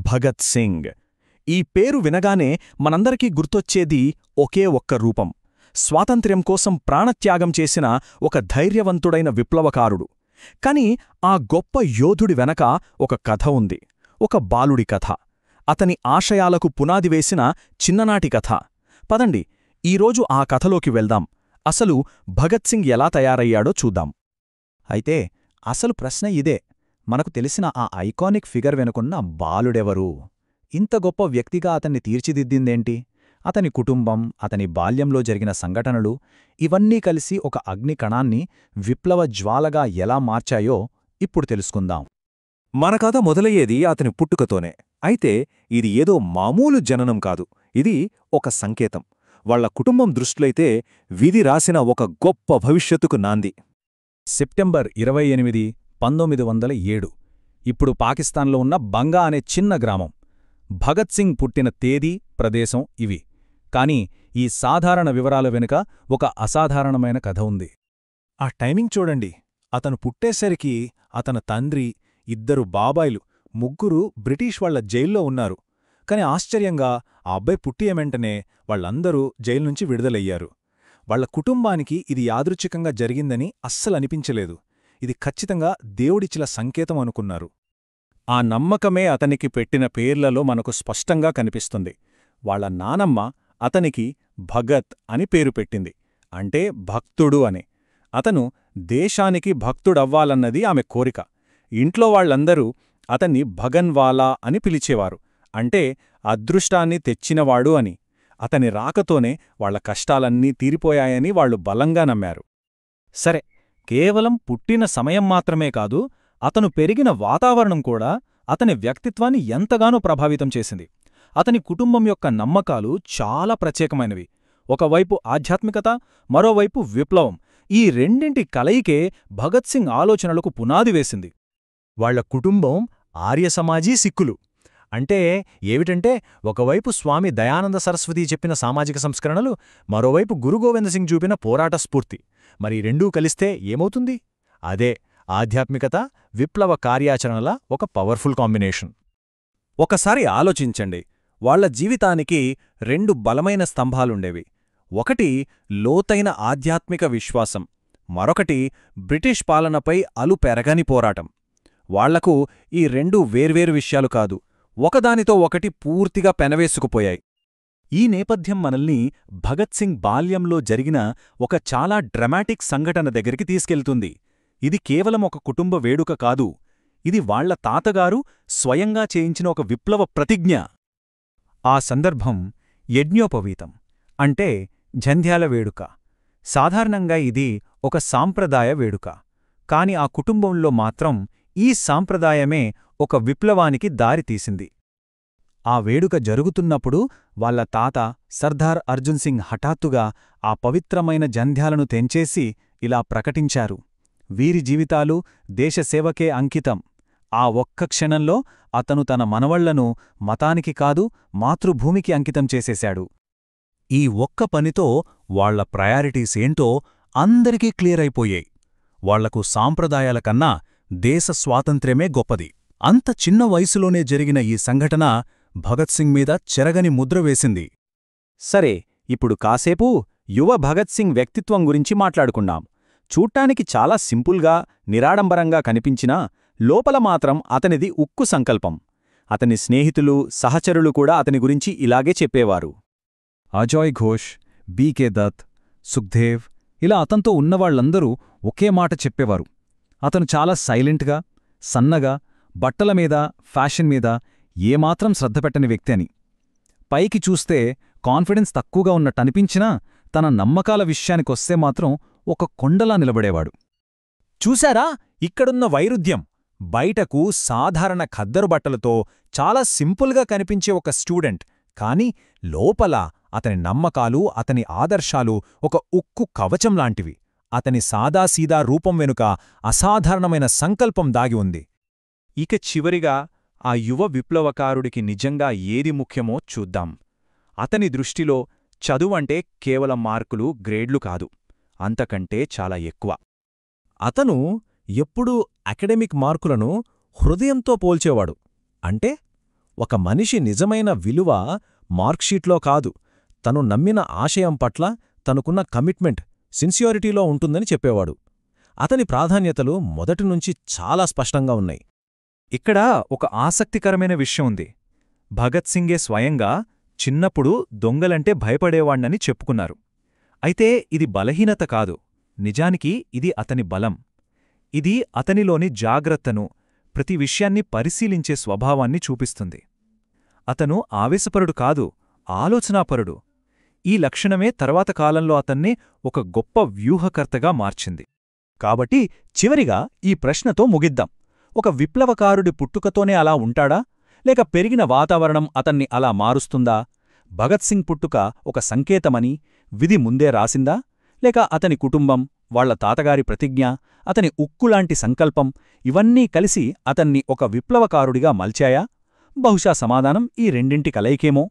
భగత్ సింగ్. ఈ పేరు వినగానే మనందరికీ గుర్తొచ్చేది ఒకే ఒక్క రూపం. స్వాతంత్ర్యం కోసం ప్రాణత్యాగం చేసిన ఒక ధైర్యవంతుడైన విప్లవకారుడు. కాని ఆ గొప్ప యోధుడి వెనక ఒక కథ ఉంది. ఒక బాలుడి కథ. అతని ఆశయాలకు పునాది వేసిన చిన్ననాటి కథ. పదండి, ఈరోజు ఆ కథలోకి వెళ్దాం. అసలు భగత్ సింగ్ ఎలా తయారయ్యాడో చూద్దాం. అయితే అసలు ప్రశ్న ఇదే. మనకు తెలిసిన ఆ ఐకానిక్ ఫిగర్ వెనుకున్న బాలుడెవరు? ఇంత గొప్ప వ్యక్తిగా అతన్ని తీర్చిదిద్దిందేంటి? అతని కుటుంబం, అతని బాల్యంలో జరిగిన సంఘటనలు, ఇవన్నీ కలిసి ఒక అగ్నికణాన్ని విప్లవ జ్వాలగా ఎలా మార్చాయో ఇప్పుడు తెలుసుకుందాం. మన కథ మొదలయ్యేది అతని పుట్టుకతోనే. అయితే ఇది ఏదో మామూలు జననం కాదు. ఇది ఒక సంకేతం. వాళ్ల కుటుంబం దృష్టిలైతే విధి రాసిన ఒక గొప్ప భవిష్యత్తుకు నాంది. సెప్టెంబర్ 28, 1907. ఇప్పుడు పాకిస్తాన్లో ఉన్న బంగా అనే చిన్న గ్రామం. భగత్ సింగ్ పుట్టిన తేదీ, ప్రదేశం ఇవి. కాని ఈ సాధారణ వివరాల వెనుక ఒక అసాధారణమైన కథ ఉంది. ఆ టైమింగ్ చూడండి. అతను పుట్టేసరికి అతని తండ్రి, 2 బాబాయిలు, 3 బ్రిటిష్ వాళ్ల జైల్లో ఉన్నారు. కాని ఆశ్చర్యంగా ఆ అబ్బాయి పుట్టియమెంటనే వాళ్లందరూ జైలు నుంచి విడుదలయ్యారు. వాళ్ల కుటుంబానికి ఇది యాదృచ్ఛికంగా జరిగిందని అస్సలనిపించలేదు. ఇది ఖచ్చితంగా దేవుడిచ్చిన సంకేతం అనుకున్నారు. ఆ నమ్మకమే అతనికి పెట్టిన పేర్లలో మనకు స్పష్టంగా కనిపిస్తుంది. వాళ్ల నానమ్మ అతనికి భగత్ అని పేరు పెట్టింది. అంటే భక్తుడు అని. అతను దేశానికి భక్తుడవ్వాలన్నది ఆమె కోరిక. ఇంట్లో వాళ్లందరూ అతన్ని భగన్వాలా అని పిలిచేవారు. అంటే అదృష్టాన్ని తెచ్చినవాడు అని. అతని రాకతోనే వాళ్ల కష్టాలన్నీ తీరిపోయాయని వాళ్లు బలంగా నమ్మారు. సరే, కేవలం పుట్టిన సమయం మాత్రమే కాదు, అతను పెరిగిన వాతావరణం కూడా అతని వ్యక్తిత్వాన్ని ఎంతగానో ప్రభావితం చేసింది. అతని కుటుంబం యొక్క నమ్మకాలు చాలా ప్రత్యేకమైనవి. ఒకవైపు ఆధ్యాత్మికత, మరోవైపు విప్లవం. ఈ రెండింటి కలయికే భగత్ సింగ్ ఆలోచనలకు పునాది వేసింది. వాళ్ల కుటుంబం ఆర్యసమాజీ సిక్కులు. అంటే ఏమిటంటే, ఒకవైపు స్వామి దయానంద సరస్వతి చెప్పిన సామాజిక సంస్కరణలు, మరోవైపు గురు గోవింద సింగ్ చూపిన పోరాట స్ఫూర్తి. మరి రెండూ కలిస్తే ఏమవుతుంది? అదే ఆధ్యాత్మికత, విప్లవ కార్యాచరణల ఒక పవర్ఫుల్ కాంబినేషన్. ఒకసారి ఆలోచించండి. వాళ్ల జీవితానికి 2 బలమైన స్తంభాలుండేవి. ఒకటి లోతైన ఆధ్యాత్మిక విశ్వాసం, మరొకటి బ్రిటిష్ పాలనపై అలుపెరగని పోరాటం. వాళ్లకు ఈ 2 వేర్వేరు విషయాలు కాదు, ఒకదానితో ఒకటి పూర్తిగా పెనవేసుకుపోయాయి. ఈ నేపథ్యం మనల్ని భగత్ సింగ్ బాల్యంలో జరిగిన ఒక చాలా డ్రమాటిక్ సంఘటన దగ్గరికి తీసుకెళ్తుంది. ఇది కేవలం ఒక కుటుంబ వేడుక కాదు, ఇది వాళ్ల తాతగారు స్వయంగా చేయించిన ఒక విప్లవ ప్రతిజ్ఞ. ఆ సందర్భం యజ్ఞోపవీతం, అంటే జంధ్యాల వేడుక. సాధారణంగా ఇది ఒక సాంప్రదాయ వేడుక. కాని ఆ కుటుంబంలో మాత్రం ఈ సాంప్రదాయమే ఒక విప్లవానికి దారితీసింది. ఆ వేడుక జరుగుతున్నప్పుడు వాళ్ల తాత సర్దార్ అర్జున్ సింగ్ హఠాత్తుగా ఆ పవిత్రమైన జంధ్యాలను తెంచేసి ఇలా ప్రకటించారు: వీరి జీవితాలు దేశసేవకే అంకితం. ఆ ఒక్క క్షణంలో అతను తన మనవళ్లను మతానికి కాదు, మాతృభూమికి అంకితం చేసేశాడు. ఈ ఒక్క పనితో వాళ్ల ప్రయారిటీస్ ఏంటో అందరికీ క్లియర్ అయిపోయాయి. వాళ్లకు సాంప్రదాయాల కన్నా దేశ స్వాతంత్ర్యమే గొప్పది. అంత చిన్న వయసులోనే జరిగిన ఈ సంఘటన భగత్ సింగ్ మీద చెరగని ముద్ర వేసింది. సరే, ఇప్పుడు కాసేపు యువ భగత్ సింగ్ వ్యక్తిత్వం గురించి మాట్లాడుకుందాం. చూడ్డానికి చాలా సింపుల్గా, నిరాడంబరంగా కనిపించినా లోపల మాత్రం అతనిది ఉక్కు సంకల్పం. అతని స్నేహితులు, సహచరులు కూడా అతని గురించి ఇలాగే చెప్పేవారు. అజయ్ ఘోష్, బీకే దత్, సుఖ్దేవ్, ఇలా అతనితో ఉన్నవాళ్లందరూ ఒకే మాట చెప్పేవారు: అతను చాలా సైలెంట్గా, సన్నగా, బట్టల మీద, ఫ్యాషన్ మీద ఏమాత్రం శ్రద్ధపెట్టని వ్యక్తి అని. పైకి చూస్తే కాన్ఫిడెన్స్ తక్కువగా ఉన్నట్టనిపించినా తన నమ్మకాల విషయానికొస్తే మాత్రం ఒక కొండలా నిలబడేవాడు. చూశారా ఇక్కడున్న వైరుధ్యం? బయటకు సాధారణ ఖద్దరు బట్టలతో చాలా సింపుల్గా కనిపించే ఒక స్టూడెంట్, కాని లోపల అతని నమ్మకాలు, అతని ఆదర్శాలు ఒక ఉక్కు కవచంలాంటివి. అతని సాదాసీదా రూపం వెనుక అసాధారణమైన సంకల్పం దాగి ఉంది. ఇక చివరిగా ఆ యువ విప్లవకారుడికి నిజంగా ఏది ముఖ్యమో చూద్దాం. అతని దృష్టిలో చదువంటే కేవలం మార్కులు, గ్రేడ్లు కాదు, అంతకంటే చాలా ఎక్కువ. అతను ఎప్పుడూ అకాడమిక్ మార్కులను హృదయంతో పోల్చేవాడు. అంటే ఒక మనిషి నిజమైన విలువ మార్క్షీట్లో కాదు, తను నమ్మిన ఆశయం పట్ల తనకున్న కమిట్మెంట్, సిన్సియారిటీలో ఉంటుందని చెప్పేవాడు. అతని ప్రాధాన్యతలు మొదటినుంచి చాలా స్పష్టంగా ఉన్నాయి. ఇక్కడ ఒక ఆసక్తికరమైన విషయం ఉంది. భగత్ సింగే స్వయంగా చిన్నప్పుడు దొంగలంటే భయపడేవాణ్ణని చెప్పుకున్నారు. అయితే ఇది బలహీనత కాదు, నిజానికి ఇది అతని బలం. ఇది అతనిలోని జాగ్రత్తను, ప్రతి విషయాన్ని పరిశీలించే స్వభావాన్ని చూపిస్తుంది. అతను ఆవేశపరుడు కాదు, ఆలోచనాపరుడు. ఈ లక్షణమే తర్వాత కాలంలో అతన్ని ఒక గొప్ప వ్యూహకర్తగా మార్చింది. కాబట్టి చివరిగా ఈ ప్రశ్నతో ముగిద్దాం. ఒక విప్లవకారుడి పుట్టుకతోనే అలా ఉంటాడా, లేక పెరిగిన వాతావరణం అతన్ని అలా మారుస్తుందా? భగత్ సింగ్ పుట్టుక ఒక సంకేతమని విధి ముందే రాసిందా, లేక అతని కుటుంబం, వాళ్ల తాతగారి ప్రతిజ్ఞ, అతని ఉక్కులాంటి సంకల్పం ఇవన్నీ కలిసి అతన్ని ఒక విప్లవకారుడిగా మల్చాయా? బహుశా సమాధానం ఈ రెండింటి కలయికేమో.